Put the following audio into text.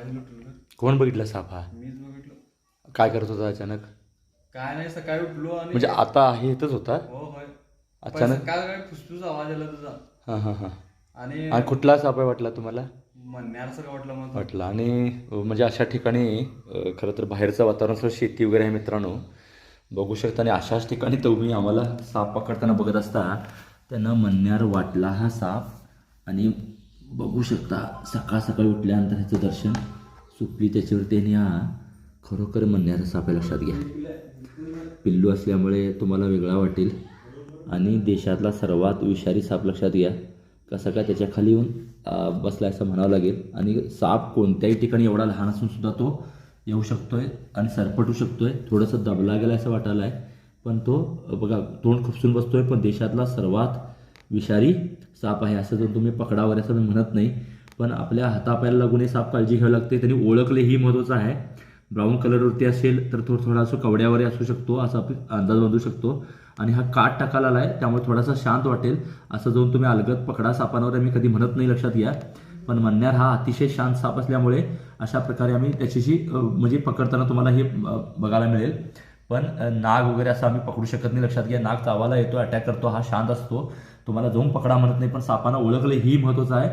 आवाज उठलो. कोण बघितला साप हा? मीच बघितलो. काय करत होता अचानक? काय नाही, सकाळी उठलो आणि म्हणजे आता आहे इथंच होता हो होय. अचानक? काय फुसफुस आवाज आला तुझा. हां हां हां. आणि आणि कुठला साप आहे वाटला तुम्हाला? म्हणण्यासारखं वाटलं मला. वाटला. आणि म्हणजे अशा ठिकाणी खरं तर बाहेरचं वातावरण सगळं शेती वगैरे आहे मित्रांनो, बघू शकता. आणि अशाच ठिकाणी तुम्ही आम्हाला साप पकडताना बघत असता. त्यांना मन्यार वाटला हा साप. आणि बघू शकता सकाळ सकाळी उठल्यानंतर ह्याचं दर्शन सुटली त्याच्यावरती. आणि हा खरोखर मन्याचा साप आहे, लक्षात घ्या. पिल्लू असल्यामुळे तुम्हाला वेगळा वाटेल. आणि देशातला सर्वात विषारी साप, लक्षात घ्या. कसा काय त्याच्या खाली येऊन बसला असं म्हणावं लागेल. आणि साप कोणत्याही ठिकाणी एवढा लहान असून सुद्धा तो येऊ शकतोय आणि सरपटू शकतोय. थोडंसं दबला गेला असं वाटायला आहे, पण तो बघा तोंड खुपसून बसतोय. पण देशातला सर्वात विषारी साप आहे. असं जर तुम्ही पकडावर असं मी म्हणत नाही, पण आपल्या हातापायाला लागून साप काळजी घ्यावी लागते. त्यांनी ओळखले ही महत्त्वाचं आहे. ब्राऊन कलरवरती असेल तर तो थोडासा कवड्यावर असू शकतो, असा आपण अंदाज बांधू शकतो. आणि हा काट टाकायला आला आहे, त्यामुळे थोडासा शांत वाटेल. असं जाऊन तुम्ही अलगद पकडा सापांवर मी कधी म्हणत नाही, लक्षात घ्या. पण मन्यार हा अतिशय शांत साप असल्यामुळे अशा प्रकारे आम्ही त्याच्याशी म्हणजे पकडताना तुम्हाला हे बघायला मिळेल. पण नाग वगैरे असं आम्ही पकडू शकत नाही, लक्षात घ्या. नाग चावायला येतो, अटॅक करतो, हा शांत असतो. तुम्हाला जाऊन पकडा म्हणत नाही, पण सापांना ओळखले ही महत्त्वाचं आहे.